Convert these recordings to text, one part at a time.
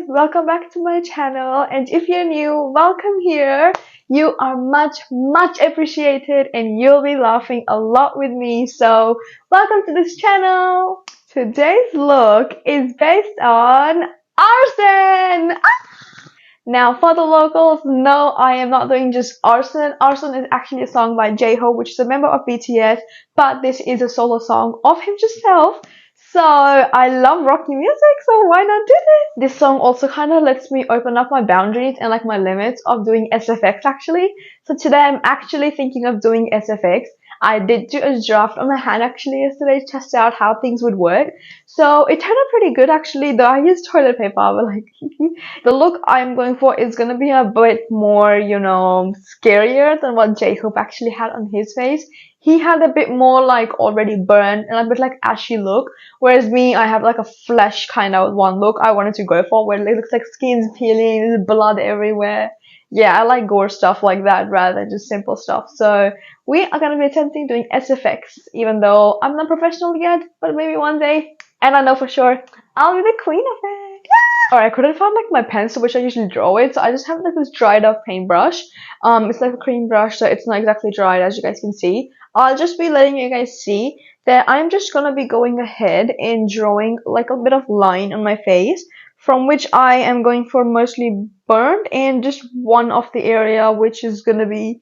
welcome back to my channel, and if you're new, welcome here. You are much appreciated and you'll be laughing a lot with me, so welcome to this channel. Today's look is based on Arson. Now, for the locals, no, I am not doing just Arson. Arson is actually a song by J-Hope, which is a member of BTS, but this is a solo song of himself. So, I love rocky music, so why not do this? This song also kind of lets me open up my boundaries and like my limits of doing SFX actually. So today I'm actually thinking of doing SFX. I did do a draft on my hand actually yesterday to test out how things would work. So it turned out pretty good actually, though I used toilet paper, but like the look I'm going for is gonna be a bit more, scarier than what J-Hope actually had on his face. He had a bit more like already burned and a bit like ashy look, whereas me, I have like a flesh kind of one look I wanted to go for, where it looks like skin's peeling, there's blood everywhere. Yeah, I like gore stuff like that rather than just simple stuff. So we are going to be attempting doing SFX, even though I'm not professional yet, but maybe one day. And I know for sure I'll be the queen of it. Yeah! Alright, I couldn't find like my pencil, which I usually draw with, so I just have like this dried up paintbrush. It's like a cream brush, so it's not exactly dried, as you guys can see. I'll just be letting you guys see that I'm just gonna be going ahead and drawing like a bit of line on my face, from which I am going for mostly burned, and just one of the area which is gonna be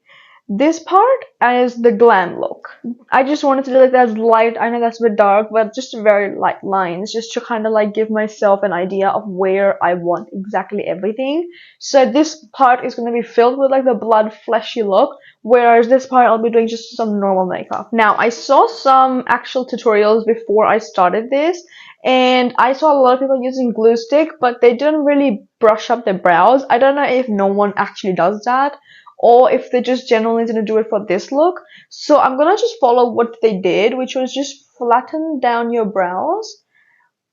this part as the glam look. I just wanted to do like that light, I know that's a bit dark, but just very light lines, just to kind of like give myself an idea of where I want exactly everything. So this part is going to be filled with like the blood fleshy look, whereas this part I'll be doing just some normal makeup. Now, I saw some actual tutorials before I started this, and I saw a lot of people using glue stick, but they didn't really brush up their brows. I don't know if no one actually does that, or if they just generally didn't do it for this look. So I'm gonna just follow what they did, which was just flatten down your brows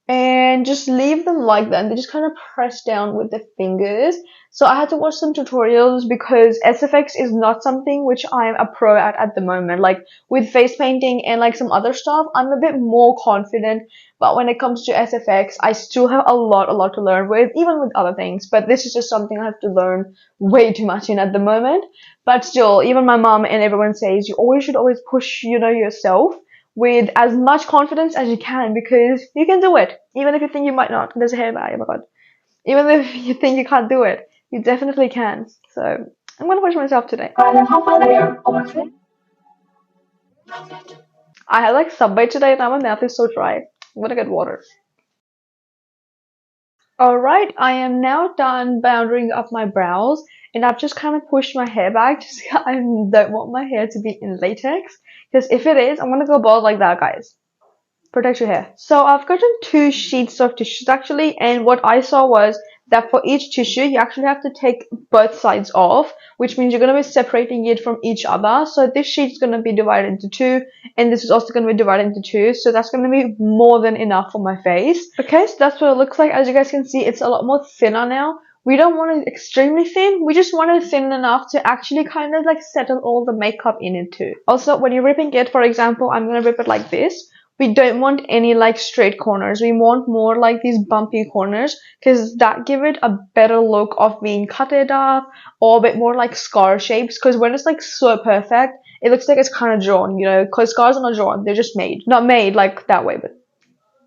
and just leave them like that, and they just kind of press down with the fingers. So I had to watch some tutorials because SFX is not something which I'm a pro at the moment. Like with face painting and like some other stuff, I'm a bit more confident, but when it comes to SFX, I still have a lot to learn with, even with other things. But this is just something I have to learn way too much in at the moment. But still, even my mom and everyone says you should always push, yourself with as much confidence as you can, because you can do it. Even if you think you might not. There's a hair dye, oh my god. Even if you think you can't do it, you definitely can. So, I'm gonna push myself today. I had like Subway today, now my mouth is so dry. I'm gonna get water. Alright, I am now done boundaring up my brows, and I've just kind of pushed my hair back just because I don't want my hair to be in latex, because if it is, I'm gonna go bald like that, guys. Protect your hair. So I've gotten 2 sheets of tissues actually, and what I saw was that for each tissue you actually have to take both sides off, which means you're going to be separating it from each other. So this sheet is going to be divided into 2, and this is also going to be divided into 2, so that's going to be more than enough for my face. Okay, so that's what it looks like. As you guys can see, it's a lot more thinner now. We don't want it extremely thin, we just want it thin enough to actually kind of like settle all the makeup in it too. Also, when you're ripping it, for example, I'm going to rip it like this. We don't want any like straight corners. We want more like these bumpy corners, because that give it a better look of being cutted up, or a bit more like scar shapes, because when it's like so perfect, it looks like it's kind of drawn, because scars are not drawn, they're just made. Not made like that way, but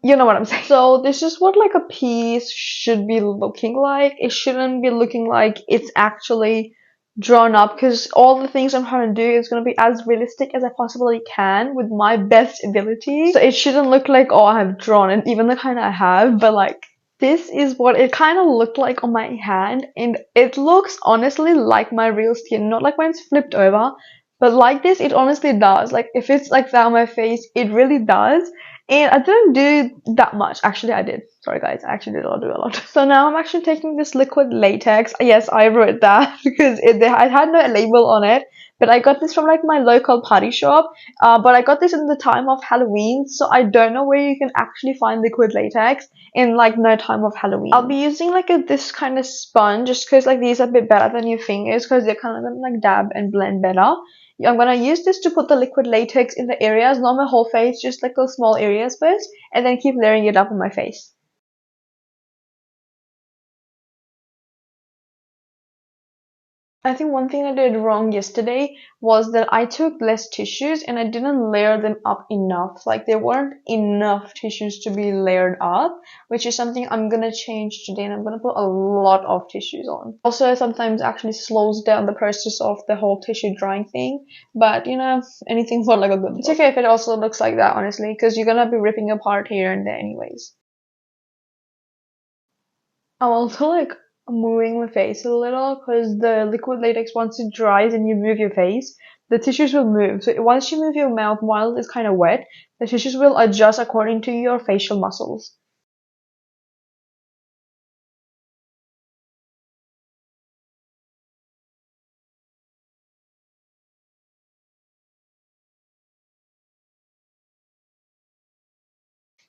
you know what I'm saying. So this is what like a piece should be looking like. It shouldn't be looking like it's actually drawn up, because all the things I'm trying to do is going to be as realistic as I possibly can with my best ability. So it shouldn't look like, oh, I have drawn it, even though kind of I have, but like this is what it kind of looked like on my hand, and it looks honestly like my real skin, not like when it's flipped over, but like this it honestly does. Like if it's like that on my face, it really does. And I didn't do that much. Actually, I did. Sorry, guys. I actually did not do a lot. So now I'm actually taking this liquid latex. Yes, I wrote that because it had no label on it. But I got this from like my local party shop. But I got this in the time of Halloween. So I don't know where you can actually find liquid latex in like no time of Halloween. I'll be using like this kind of sponge, just because like these are a bit better than your fingers, because they're kind of gonna like dab and blend better. I'm gonna use this to put the liquid latex in the areas, not my whole face, just like those small areas first, and then keep layering it up on my face. I think one thing I did wrong yesterday was that I took less tissues and I didn't layer them up enough. Like there weren't enough tissues to be layered up, which is something I'm gonna change today, and I'm gonna put a lot of tissues on. Also, sometimes actually slows down the process of the whole tissue drying thing, but you know, anything for like a good look. It's okay if it also looks like that, honestly, because you're gonna be ripping apart here and there anyways. I'm also like moving my face a little because the liquid latex, once it dries and you move your face, the tissues will move. So once you move your mouth while it's kind of wet, the tissues will adjust according to your facial muscles.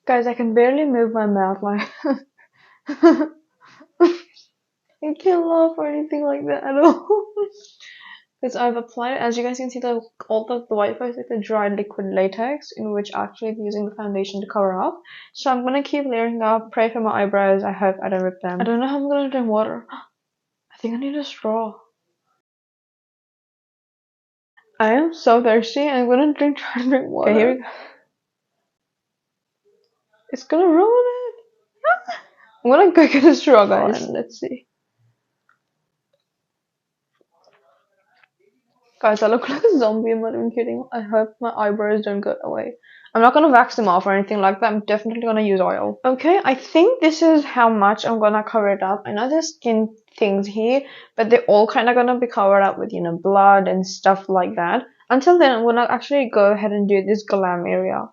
Guys, I can barely move my mouth like I can't laugh or anything like that at all. Because I've applied, as you guys can see, all the white part is like the dried liquid latex, in which actually I'm using the foundation to cover up. So I'm gonna keep layering up, pray for my eyebrows. I hope I don't rip them. I don't know how I'm gonna drink water. I think I need a straw. I am so thirsty. I'm gonna try to drink water. Okay, here we go. It's gonna ruin it. I'm gonna go get a straw, guys. Fine. Let's see. Guys, I look like a zombie. I'm not even kidding. I hope my eyebrows don't go away. I'm not gonna wax them off or anything like that. I'm definitely gonna use oil. Okay, I think this is how much I'm gonna cover it up. I know there's skin things here, but they're all kind of gonna be covered up with, you know, blood and stuff like that. Until then, I'm gonna actually go ahead and do this glam area.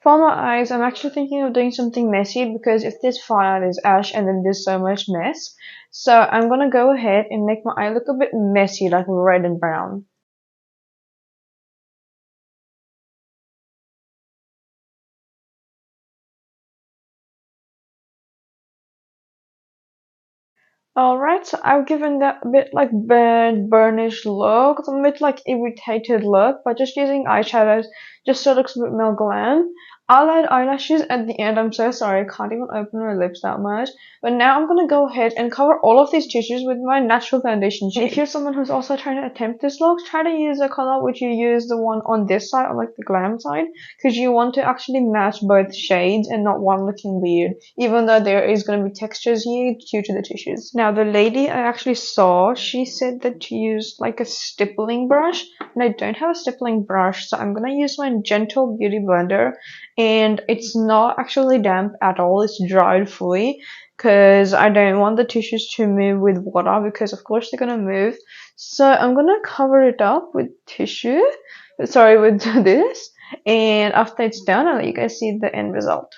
For my eyes, I'm actually thinking of doing something messy because if there's fire, there's ash, and then there's so much mess. So I'm gonna go ahead and make my eye look a bit messy, like red and brown. Alright, so I've given that a bit like burnt, burnished look, a bit like irritated look, but just using eyeshadows just so it looks a bit more glam. I'll add eyelashes at the end. I'm so sorry, I can't even open my lips that much. But now I'm gonna go ahead and cover all of these tissues with my natural foundation shade. If you're someone who's also trying to attempt this look, try to use a color which you use the one on this side, on like the glam side, because you want to actually match both shades and not one looking weird, even though there is going to be textures here due to the tissues. Now, the lady I actually saw, she said that to use like a stippling brush, and I don't have a stippling brush, so I'm going to use my Gentle Beauty Blender, and it's not actually damp at all, it's dried fully, because I don't want the tissues to move with water, because of course they're going to move. So I'm going to cover it up with tissue, sorry, with this, and after it's done, I'll let you guys see the end result.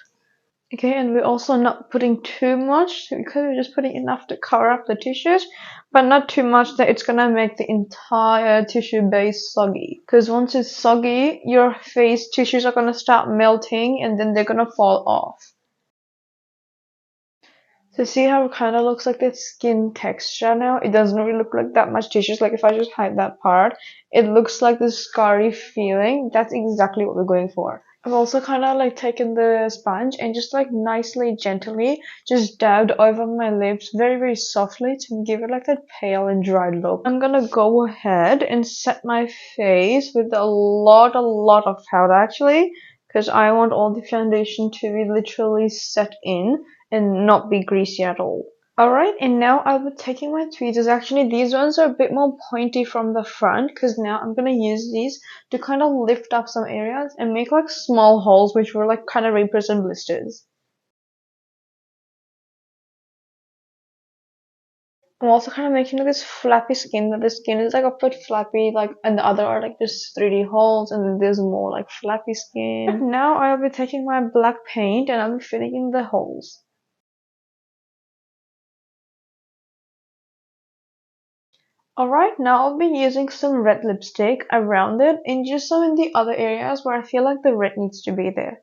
Okay, and we're also not putting too much because we're just putting enough to cover up the tissues, but not too much that it's gonna make the entire tissue base soggy. Because once it's soggy, your face tissues are gonna start melting and then they're gonna fall off. So see how it kind of looks like that skin texture now? It doesn't really look like that much tissues. Like if I just hide that part, it looks like this scarry feeling. That's exactly what we're going for. I've also kind of like taken the sponge and just like nicely, gently, just dabbed over my lips very, very softly to give it like that pale and dry look. I'm gonna go ahead and set my face with a lot of powder actually, because I want all the foundation to be literally set in and not be greasy at all. Alright, and now I'll be taking my tweezers. Actually, these ones are a bit more pointy from the front because now I'm gonna use these to kind of lift up some areas and make like small holes which will like kind of represent blisters. I'm also kind of making like this flappy skin, that the skin is like a bit flappy, like, and the other are like just 3D holes, and then there's more like flappy skin. Now I'll be taking my black paint and I'll be filling in the holes. Alright, now I'll be using some red lipstick around it and just some in the other areas where I feel like the red needs to be there.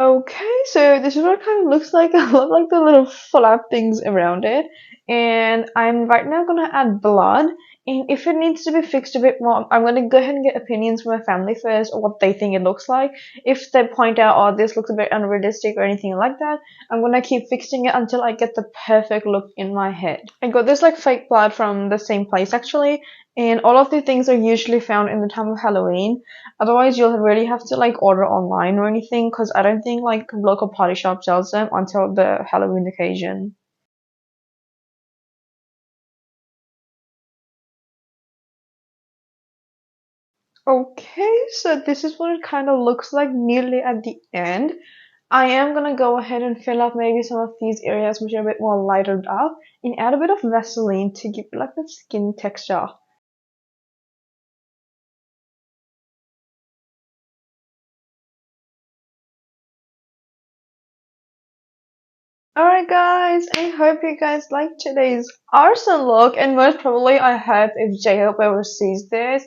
Okay, so this is what it kind of looks like. I love like the little flap things around it. And I'm right now gonna add blood. And if it needs to be fixed a bit more, I'm gonna go ahead and get opinions from my family first or what they think it looks like. If they point out, oh, this looks a bit unrealistic or anything like that, I'm gonna keep fixing it until I get the perfect look in my head. I got this like fake blood from the same place actually. And all of the things are usually found in the time of Halloween. Otherwise, you'll really have to like order online or anything because I don't think like local party shop sells them until the Halloween occasion. Okay, so this is what it kind of looks like nearly at the end. I am gonna go ahead and fill up maybe some of these areas which are a bit more lightened up and add a bit of Vaseline to give like the skin texture. Alright guys, I hope you guys liked today's arson look and most probably I hope if J-Hope ever sees this,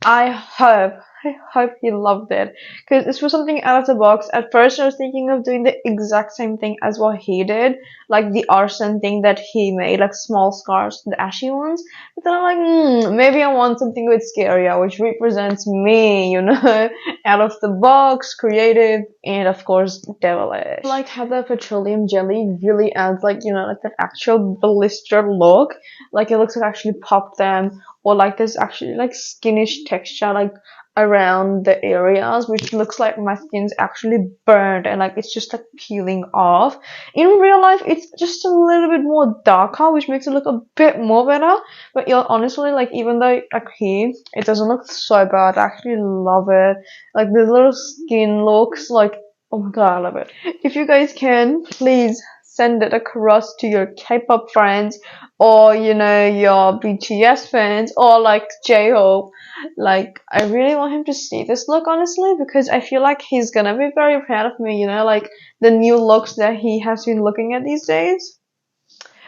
I hope, I hope he loved it because this was something out of the box. At first, I was thinking of doing the exact same thing as what he did, like the arson thing that he made, like small scars, the ashy ones. But then I'm like, maybe I want something with scarier, which represents me, you know, out of the box, creative, and of course, devilish. Like how the petroleum jelly really adds, like, you know, like that actual blister look. Like it looks like I actually popped them or like there's actually like skinish texture like around the areas which looks like my skin's actually burned and like it's just like peeling off. In real life it's just a little bit more darker which makes it look a bit more better, but yeah, honestly like even though like here it doesn't look so bad, I actually love it. Like the little skin looks like, oh my god, I love it. If you guys can, please send it across to your K-pop friends or you know your BTS fans or like J-Hope. Like I really want him to see this look honestly because I feel like he's gonna be very proud of me, you know, like the new looks that he has been looking at these days.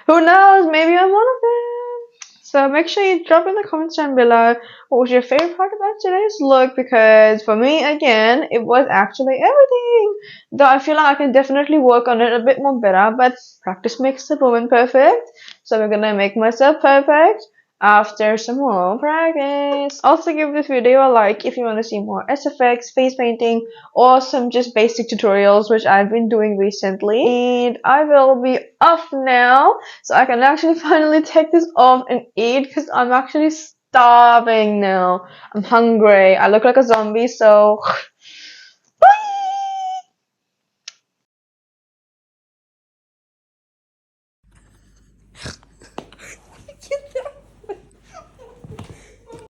Who knows, maybe I'm one of them. So make sure you drop in the comments down below what was your favorite part about today's look because for me again it was actually everything. Though I feel like I can definitely work on it a bit more better, but practice makes the woman perfect. So we're gonna make myself perfect after some more practice. Also give this video a like if you want to see more SFX, face painting, or some just basic tutorials which I've been doing recently. And I will be off now so I can actually finally take this off and eat because I'm actually starving now. I'm hungry. I look like a zombie, so